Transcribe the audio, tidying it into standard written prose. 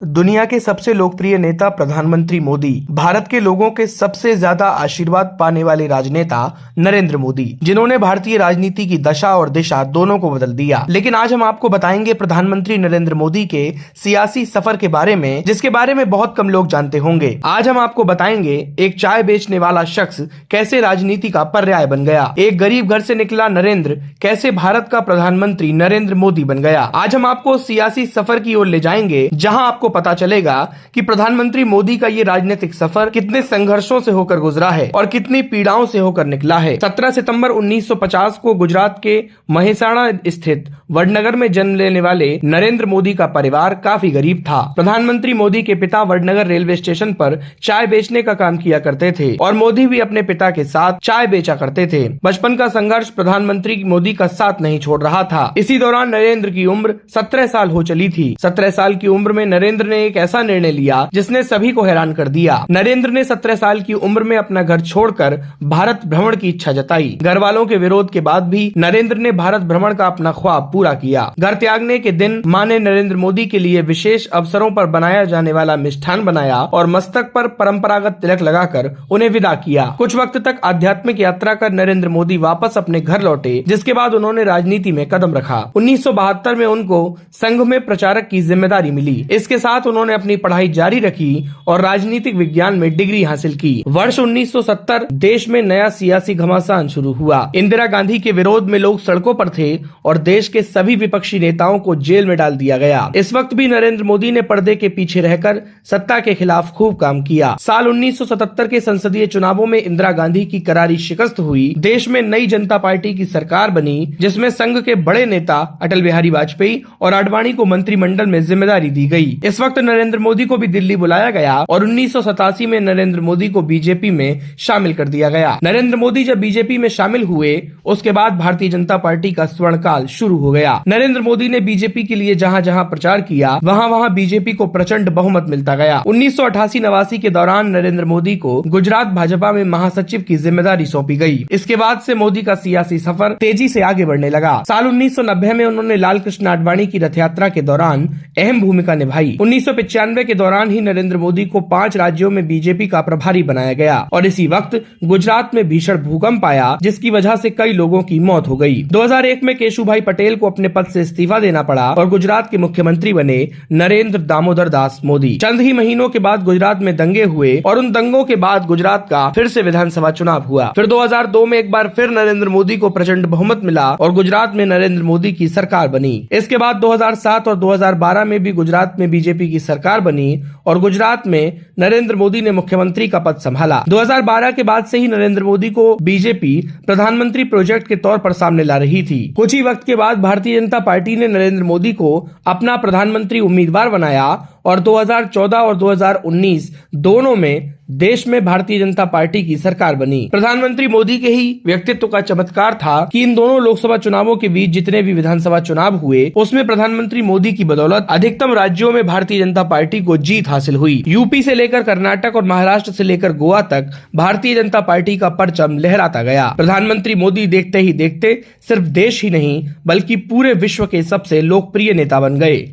दुनिया के सबसे लोकप्रिय नेता प्रधानमंत्री मोदी, भारत के लोगों के सबसे ज्यादा आशीर्वाद पाने वाले राजनेता नरेंद्र मोदी, जिन्होंने भारतीय राजनीति की दशा और दिशा दोनों को बदल दिया। लेकिन आज हम आपको बताएंगे प्रधानमंत्री नरेंद्र मोदी के सियासी सफर के बारे में, जिसके बारे में बहुत कम लोग जानते होंगे। आज हम आपको बताएंगे एक चाय बेचने वाला शख्स कैसे राजनीति का पर्याय बन गया, एक गरीब घर से निकला नरेंद्र कैसे भारत का प्रधानमंत्री नरेंद्र मोदी बन गया। आज हम आपको सियासी सफर की ओर ले जाएंगे, जहां आपको पता चलेगा कि प्रधानमंत्री मोदी का ये राजनीतिक सफर कितने संघर्षों से होकर गुजरा है और कितनी पीड़ाओं से होकर निकला है। 17 सितंबर 1950 को गुजरात के महेसाणा स्थित वडनगर में जन्म लेने वाले नरेंद्र मोदी का परिवार काफी गरीब था। प्रधानमंत्री मोदी के पिता वडनगर रेलवे स्टेशन पर चाय बेचने का काम किया करते थे और मोदी भी अपने पिता के साथ चाय बेचा करते थे। बचपन का संघर्ष प्रधानमंत्री मोदी का साथ नहीं छोड़ रहा था। इसी दौरान नरेंद्र की उम्र 17 साल हो चली थी। 17 साल की उम्र में नरेंद्र ने एक ऐसा निर्णय लिया जिसने सभी को हैरान कर दिया। नरेंद्र ने 17 साल की उम्र में अपना घर छोड़कर भारत भ्रमण की इच्छा जताई। घर वालों के विरोध के बाद भी नरेंद्र ने भारत भ्रमण का अपना ख्वाब पूरा किया। घर त्यागने के दिन मां ने नरेंद्र मोदी के लिए विशेष अवसरों पर बनाया जाने वाला मिष्ठान बनाया और मस्तक पर परंपरागत तिलक लगाकर उन्हें विदा किया। कुछ वक्त तक आध्यात्मिक यात्रा कर नरेंद्र मोदी वापस अपने घर लौटे, जिसके बाद उन्होंने राजनीति में कदम रखा। 1972 में उनको संघ में प्रचारक की जिम्मेदारी मिली। इसके साथ उन्होंने अपनी पढ़ाई जारी रखी और राजनीतिक विज्ञान में डिग्री हासिल की। वर्ष 1970 देश में नया सियासी घमासान शुरू हुआ। इंदिरा गांधी के विरोध में लोग सड़कों पर थे और देश के सभी विपक्षी नेताओं को जेल में डाल दिया गया। इस वक्त भी नरेंद्र मोदी ने पर्दे के पीछे रहकर सत्ता के खिलाफ खूब काम किया। साल 1977 के संसदीय चुनावों में इंदिरा गांधी की करारी शिकस्त हुई। देश में नई जनता पार्टी की सरकार बनी, जिसमें संघ के बड़े नेता अटल बिहारी वाजपेयी और आडवाणी को मंत्रिमंडल में जिम्मेदारी दी गई। इस वक्त नरेंद्र मोदी को भी दिल्ली बुलाया गया और 1987 में नरेंद्र मोदी को बीजेपी में शामिल कर दिया गया। नरेंद्र मोदी जब बीजेपी में शामिल हुए, उसके बाद भारतीय जनता पार्टी का स्वर्णकाल शुरू हो गया। नरेंद्र मोदी ने बीजेपी के लिए जहां जहां प्रचार किया, वहां वहां बीजेपी को प्रचंड बहुमत मिलता गया। 1988-89 के दौरान नरेंद्र मोदी को गुजरात भाजपा में महासचिव की जिम्मेदारी सौंपी गई। इसके बाद से मोदी का सियासी सफर तेजी से आगे बढ़ने लगा। साल 1990 में उन्होंने लाल कृष्ण आडवाणी की रथ यात्रा के दौरान अहम भूमिका निभाई। 1995 के दौरान ही नरेंद्र मोदी को 5 राज्यों में बीजेपी का प्रभारी बनाया गया और इसी वक्त गुजरात में भीषण भूकंप आया, जिसकी वजह से कई लोगों की मौत हो गई। 2001 में केशुभाई पटेल को अपने पद से इस्तीफा देना पड़ा और गुजरात के मुख्यमंत्री बने नरेंद्र दामोदर दास मोदी। चंद ही महीनों के बाद गुजरात में दंगे हुए और उन दंगों के बाद गुजरात का फिर से विधानसभा चुनाव हुआ। फिर 2002 में एक बार फिर नरेंद्र मोदी को प्रचंड बहुमत मिला और गुजरात में नरेंद्र मोदी की सरकार बनी। इसके बाद 2007 और 2012 में भी गुजरात में बीजेपी की सरकार बनी और गुजरात में नरेंद्र मोदी ने मुख्यमंत्री का पद संभाला। 2012 के बाद से ही नरेंद्र मोदी को बीजेपी प्रधानमंत्री प्रोजेक्ट के तौर पर सामने ला रही थी। कुछ ही वक्त के बाद भारतीय जनता पार्टी ने नरेंद्र मोदी को अपना प्रधानमंत्री उम्मीदवार बनाया और 2014 और 2019 दोनों में देश में भारतीय जनता पार्टी की सरकार बनी। प्रधानमंत्री मोदी के ही व्यक्तित्व का चमत्कार था कि इन दोनों लोकसभा चुनावों के बीच जितने भी विधानसभा चुनाव हुए, उसमें प्रधानमंत्री मोदी की बदौलत अधिकतम राज्यों में भारतीय जनता पार्टी को जीत हासिल हुई। यूपी से लेकर कर्नाटक और महाराष्ट्र से लेकर गोवा तक भारतीय जनता पार्टी का परचम लहराता गया। प्रधानमंत्री मोदी देखते ही देखते सिर्फ देश ही नहीं बल्कि पूरे विश्व के सबसे लोकप्रिय नेता बन गए।